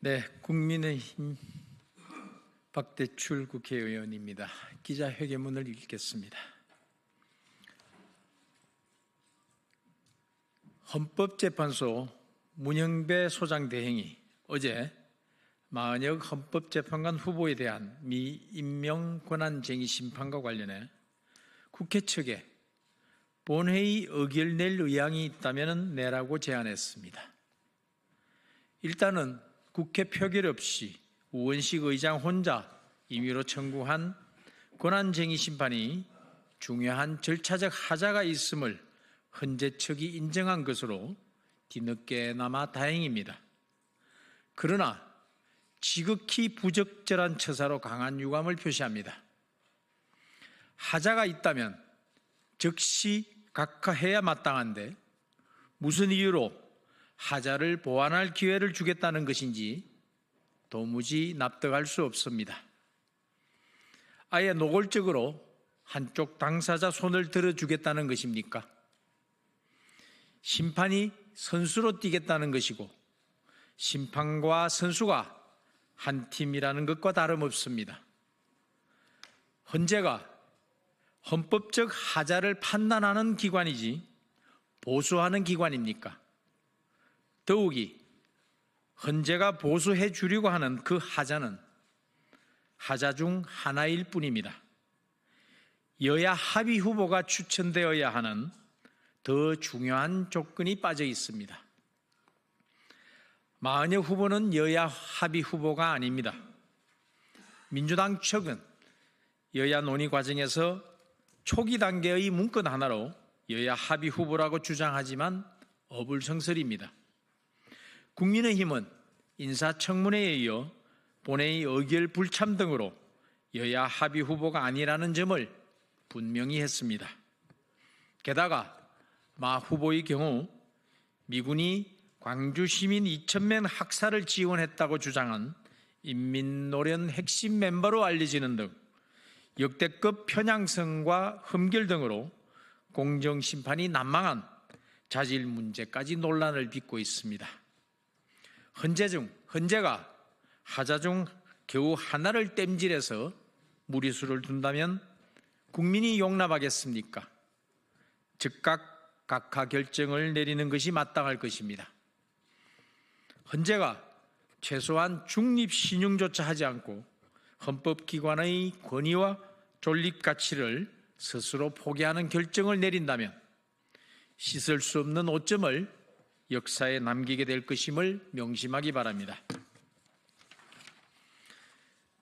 네, 국민의힘 박대출 국회의원입니다. 기자회견문을 읽겠습니다. 헌법재판소 문영배 소장 대행이 어제 마은혁 헌법재판관 후보에 대한 미임명 권한쟁의 심판과 관련해 국회 측에 본회의 의결 낼 의향이 있다면 내라고 제안했습니다. 일단은 국회 표결 없이 우원식 의장 혼자 임의로 청구한 권한쟁의 심판이 중요한 절차적 하자가 있음을 헌재 측이 인정한 것으로 뒤늦게나마 다행입니다. 그러나 지극히 부적절한 처사로 강한 유감을 표시합니다. 하자가 있다면 즉시 각하해야 마땅한데 무슨 이유로 하자를 보완할 기회를 주겠다는 것인지 도무지 납득할 수 없습니다. 아예 노골적으로 한쪽 당사자 손을 들어주겠다는 것입니까? 심판이 선수로 뛰겠다는 것이고 심판과 선수가 한 팀이라는 것과 다름없습니다. 헌재가 헌법적 하자를 판단하는 기관이지 보수하는 기관입니까? 더욱이 헌재가 보수해 주려고 하는 그 하자는 하자 중 하나일 뿐입니다. 여야 합의 후보가 추천되어야 하는 더 중요한 조건이 빠져 있습니다. 마은혁 후보는 여야 합의 후보가 아닙니다. 민주당 측은 여야 논의 과정에서 초기 단계의 문건 하나로 여야 합의 후보라고 주장하지만 어불성설입니다. 국민의힘은 인사청문회에 이어 본회의 의결 불참 등으로 여야 합의 후보가 아니라는 점을 분명히 했습니다. 게다가 마 후보의 경우 미군이 광주 시민 2,000명 학살을 지원했다고 주장한 인민노련 핵심 멤버로 알려지는 등 역대급 편향성과 흠결 등으로 공정심판이 난망한 자질 문제까지 논란을 빚고 있습니다. 헌재가 하자 중 겨우 하나를 땜질해서 무리수를 둔다면 국민이 용납하겠습니까? 즉각 각하 결정을 내리는 것이 마땅할 것입니다. 헌재가 최소한 중립 신용조차 하지 않고 헌법기관의 권위와 존립 가치를 스스로 포기하는 결정을 내린다면 씻을 수 없는 오점을 역사에 남기게 될 것임을 명심하기 바랍니다.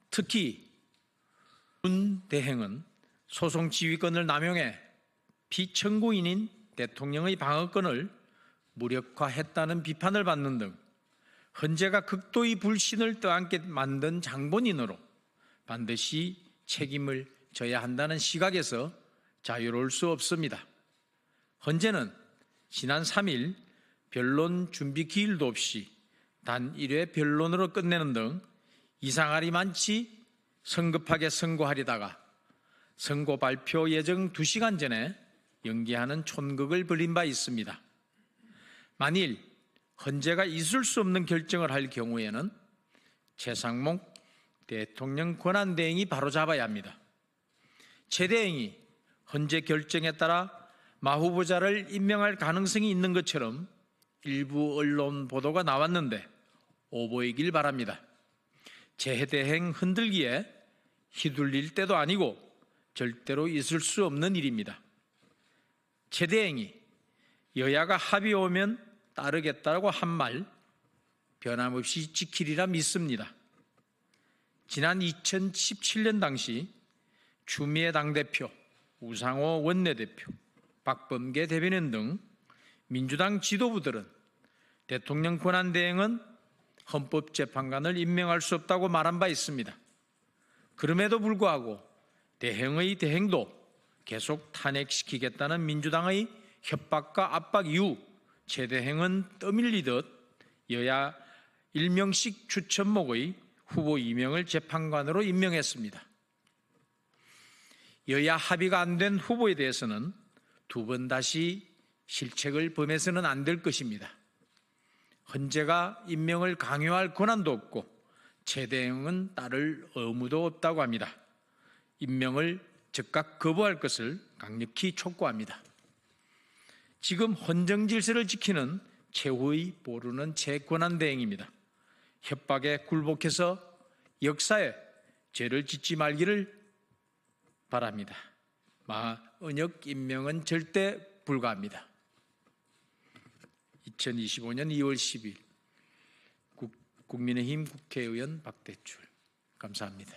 특히 문 대행은 소송 지휘권을 남용해 피청구인인 대통령의 방어권을 무력화했다는 비판을 받는 등 헌재가 극도의 불신을 떠안게 만든 장본인으로 반드시 책임을 져야 한다는 시각에서 자유로울 수 없습니다. 헌재는 지난 3일 변론 준비 기일도 없이 단 1회 변론으로 끝내는 등 이상할이 많지 성급하게 선고하려다가 선고 발표 예정 2시간 전에 연기하는 촌극을 벌인 바 있습니다. 만일 헌재가 있을 수 없는 결정을 할 경우에는 최상목 대통령 권한대행이 바로잡아야 합니다. 최 대행이 헌재 결정에 따라 마 후보자를 임명할 가능성이 있는 것처럼 일부 언론 보도가 나왔는데 오보이길 바랍니다. 제 대행 흔들기에 휘둘릴 때도 아니고 절대로 있을 수 없는 일입니다. 최 대행이 여야가 합의 오면 따르겠다고 한 말 변함없이 지키리라 믿습니다. 지난 2017년 당시 추미애 당대표, 우상호 원내대표, 박범계 대변인 등 민주당 지도부들은 대통령 권한대행은 헌법재판관을 임명할 수 없다고 말한 바 있습니다. 그럼에도 불구하고 대행의 대행도 계속 탄핵시키겠다는 민주당의 협박과 압박 이후 최 대행은 떠밀리듯 여야 1명씩 추천목의 후보 2명을 재판관으로 임명했습니다. 여야 합의가 안 된 후보에 대해서는 두 번 다시 실책을 범해서는 안 될 것입니다. 헌재가 임명을 강요할 권한도 없고 최대행은 따를 의무도 없다고 합니다. 임명을 즉각 거부할 것을 강력히 촉구합니다. 지금 헌정 질서를 지키는 최후의 보루는 재권한대행입니다. 협박에 굴복해서 역사에 죄를 짓지 말기를 바랍니다. 마은혁 임명은 절대 불가합니다. 2025년 2월 10일 국민의힘 국회의원 박대출. 감사합니다.